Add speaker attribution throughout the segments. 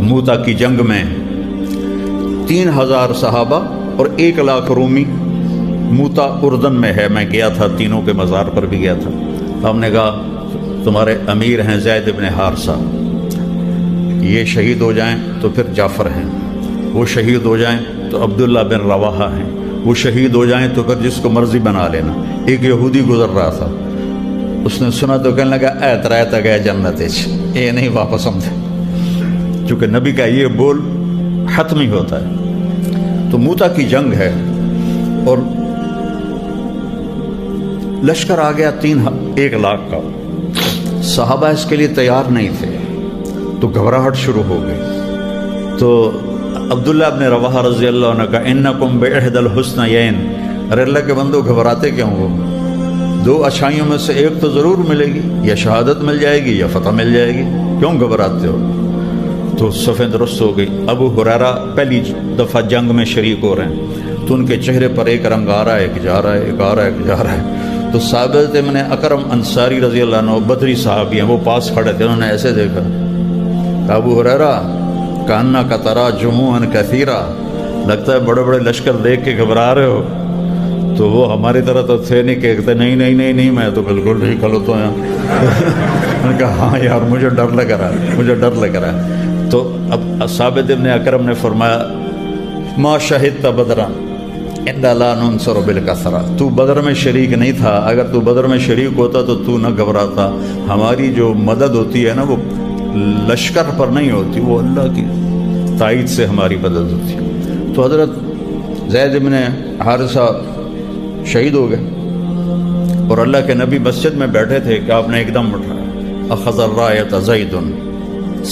Speaker 1: موتا کی جنگ میں 3000 صحابہ اور 1 لاکھ رومی، موتا اردن میں ہے، میں گیا تھا، تینوں کے مزار پر بھی گیا تھا۔ ہم نے کہا تمہارے امیر ہیں زید بن حارثہ، یہ شہید ہو جائیں تو پھر جعفر ہیں، وہ شہید ہو جائیں تو عبداللہ بن رواحہ ہیں، وہ شہید ہو جائیں تو پھر جس کو مرضی بنا لینا۔ ایک یہودی گزر رہا تھا، اس نے سنا تو کہنے لگا اے ترائے گئے جنت یہ نہیں واپس آتے، چونکہ نبی کا یہ بول حتمی ہوتا ہے۔ تو موتا کی جنگ ہے اور لشکر آ گیا 1 لاکھ کا، صحابہ اس کے لیے تیار نہیں تھے، تو گھبراہٹ شروع ہو گئی۔ تو عبداللہ ابن رواحہ رضی اللہ عنہ کا انکم باحد الحسنیین، ارے اللہ کے بندو گھبراتے کیوں ہو؟ 2 اچھائیوں میں سے ایک تو ضرور ملے گی، یا شہادت مل جائے گی یا فتح مل جائے گی، کیوں گھبراتے ہو؟ تو صفیں درست ہو گئی۔ ابو ہریرہ پہلی دفعہ جنگ میں شریک ہو رہے ہیں، تو ان کے چہرے پر ایک رنگ آ رہا ہے، ایک جا رہا ہے، ایک آ رہا ہے، ایک جا رہا ہے۔ تو ثابت ابن اکرم انصاری رضی اللہ عنہ بدری صحابی ہیں، وہ پاس کھڑے تھے، انہوں نے ایسے دیکھا، ابو ہریرہ کاننا کا ترا جموعا کثیرا، لگتا ہے بڑے بڑے لشکر دیکھ کے گھبرا رہے ہو۔ تو وہ ہماری طرح تو تھے نہیں، کہتے نہیں میں تو بالکل ٹھیک کھلوتا ہوں میں نے کہا ہاں یار مجھے ڈر لگ رہا ہے۔ تو اب ثابت ابن اکرم نے فرمایا ما شہدت بدرا انا لا ننصر بالکثرہ، تو بدر میں شریک نہیں تھا، اگر تو بدر میں شریک ہوتا تو نہ گھبراتا۔ ہماری جو مدد ہوتی ہے نا وہ لشکر پر نہیں ہوتی، وہ اللہ کی تائید سے ہماری مدد ہوتی ہے۔ تو حضرت زید بن حارثہ شہید ہو گئے اور اللہ کے نبی مسجد میں بیٹھے تھے کہ آپ نے ایک دم اٹھایا، اخذ الرایۃ زید،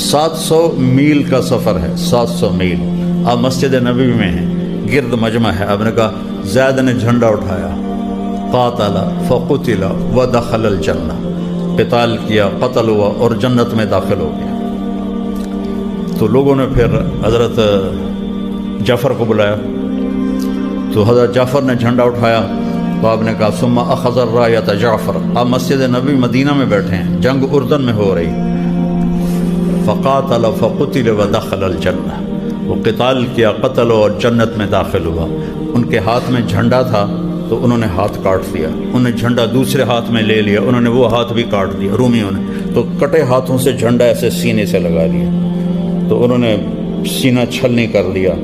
Speaker 1: 700 میل کا سفر ہے، 700 میل، آپ مسجد نبی میں ہیں، گرد مجمع ہے، آپ نے کہا زید نے جھنڈا اٹھایا، قاتل فقتل ودخل الجنہ، قتال کیا، قتل ہوا اور جنت میں داخل ہو گیا۔ تو لوگوں نے پھر حضرت جعفر کو بلایا، تو حضرت جعفر نے جھنڈا اٹھایا، تو آپ نے کہا ثم اخذ الرایۃ جعفر، آپ مسجد نبی مدینہ میں بیٹھے ہیں، جنگ اردن میں ہو رہی، فقاتل فقتل ودخل الجنہ، وہ قتال کیا، قتل اور جنت میں داخل ہوا۔ ان کے ہاتھ میں جھنڈا تھا تو انہوں نے ہاتھ کاٹ دیا، انہوں نے جھنڈا دوسرے ہاتھ میں لے لیا، انہوں نے وہ ہاتھ بھی کاٹ دیا رومیوں نے، تو کٹے ہاتھوں سے جھنڈا ایسے سینے سے لگا لیا، تو انہوں نے سینہ چھلنی کر لیا،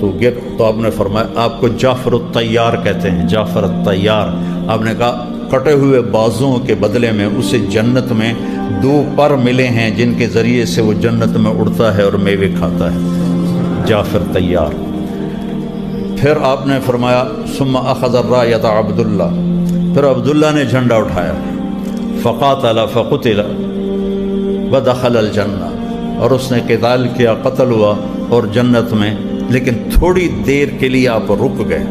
Speaker 1: تو آپ نے فرمایا آپ کو جعفر الطیار کہتے ہیں، جعفر الطیار۔ آپ نے کہا کٹے ہوئے بازوں کے بدلے میں اسے جنت میں 2 پر ملے ہیں جن کے ذریعے سے وہ جنت میں اڑتا ہے اور میوے کھاتا ہے، جعفر طیار۔ پھر آپ نے فرمایا ثم اخذ الرایۃ عبداللہ، پھر عبداللہ نے جھنڈا اٹھایا، فقاتل فقتل ودخل الجنہ، اور اس نے قتال کیا، قتل ہوا اور جنت میں۔ لیکن تھوڑی دیر کے لیے آپ رک گئے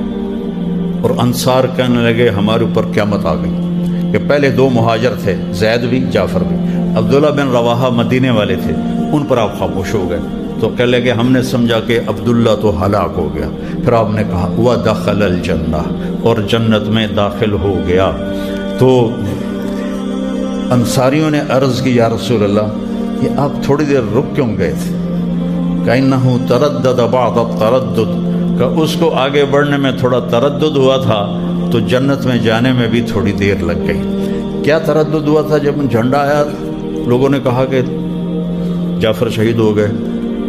Speaker 1: اور انصار کہنے لگے ہمارے اوپر قیامت آ گئی، کہ پہلے 2 مہاجر تھے، زید بھی جعفر بھی، عبداللہ بن رواحہ مدینے والے تھے، ان پر آپ خاموش ہو گئے، تو کہنے لگے ہم نے سمجھا کہ عبداللہ تو ہلاک ہو گیا۔ پھر آپ نے کہا وَدَخَلَ الْجَنَّةَ، اور جنت میں داخل ہو گیا۔ تو انصاریوں نے عرض کی یا رسول اللہ یہ آپ تھوڑی دیر رک کیوں گئے تھے؟ کَإِنَّهُ تَرَدَّدَ بَعْضَ التَّرَدُّدِ، کہ اس کو آگے بڑھنے میں تھوڑا تردد ہوا تھا تو جنت میں جانے میں بھی تھوڑی دیر لگ گئی۔ کیا تردد ہوا تھا؟ جب جھنڈا آیا لوگوں نے کہا کہ جعفر شہید ہو گئے،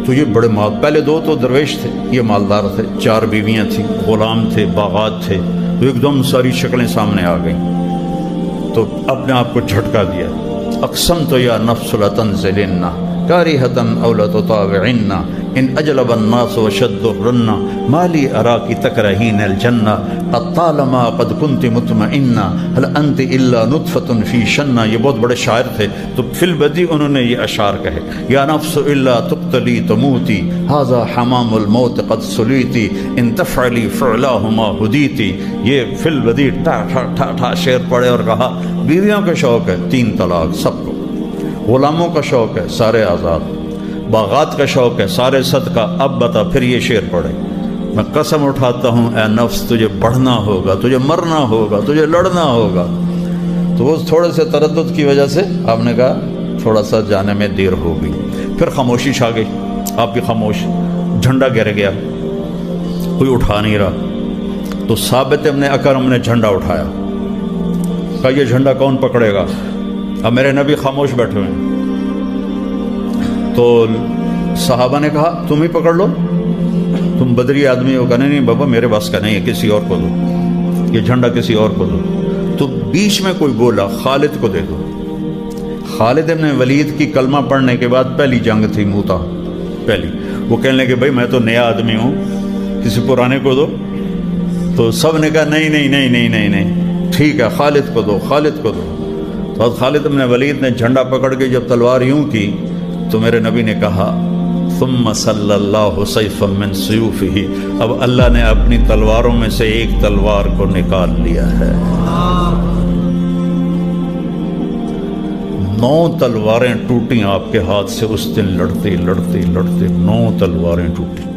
Speaker 1: تو یہ بڑے پہلے 2 تو درویش تھے، یہ مالدار تھے، 4 بیویاں تھیں، غلام تھے، باغات تھے، تو ایک دم ساری شکلیں سامنے آ گئیں، تو اپنے آپ کو جھٹکا دیا، اقسمت یا نفس لتنزلن کارہۃ او لتطاوعن ان اجلب الناس وشد الرن ما لی اراکی تکرہین الجنہ قد طالما قد کنت مطمئنہ هل انت الا نطفۃ فی شنہ۔ یہ بہت بڑے شاعر تھے، تو فی البدی انہوں نے یہ اشعار کہے، یا نفس الا تقتلی تموتی ھذا حمام الموت قد سلیتی ان تفعلی فعلاہما ہدیتی۔ یہ فی البدی ٹھا ٹھا ٹھا ٹھا شعر پڑھے اور کہا بیویوں کا شوق ہے 3 طلاق سب کو، غلاموں کا شوق ہے سارے آزاد، باغات کا شوق ہے سارے صدقہ۔ اب بتا پھر یہ شعر پڑھے، میں قسم اٹھاتا ہوں اے نفس تجھے بڑھنا ہوگا، تجھے مرنا ہوگا، تجھے لڑنا ہوگا۔ تو وہ تھوڑے سے تردد کی وجہ سے آپ نے کہا تھوڑا سا جانے میں دیر ہو گئی، پھر خاموشی چھا گئی۔ آپ بھی خاموش. جھنڈا گر گیا, کوئی اٹھا نہیں رہا. تو ثابت ابن اکرم نے جھنڈا اٹھایا, کہا یہ جھنڈا کون پکڑے گا؟ اب میرے نبی خاموش بیٹھے ہوئے ہیں. تو صحابہ نے کہا تم ہی پکڑ لو, تم بدری آدمی ہو. کہا نہیں بابا میرے بس کا نہیں ہے, کسی اور کو دو, یہ جھنڈا کسی اور کو دو. تو بیچ میں کوئی بولا خالد کو دے دو. خالد ابن ولید کی کلمہ پڑھنے کے بعد پہلی جنگ تھی موتا پہلی. وہ کہنے لگے بھائی میں تو نیا آدمی ہوں, کسی پرانے کو دو. تو سب نے کہا نہیں نہیں نہیں نہیں نہیں نہیں, ٹھیک ہے خالد کو دو, خالد کو دو. تو خالد ابن ولید نے جھنڈا پکڑ کے جب تلوار یوں کی تو میرے نبی نے کہا ثم صلی اللہ سیفا من سیوفہ, اب اللہ نے اپنی تلواروں میں سے ایک تلوار کو نکال لیا ہے. 9 تلواریں ٹوٹیں آپ کے ہاتھ سے اس دن, لڑتے لڑتے لڑتے 9 تلواریں ٹوٹیں.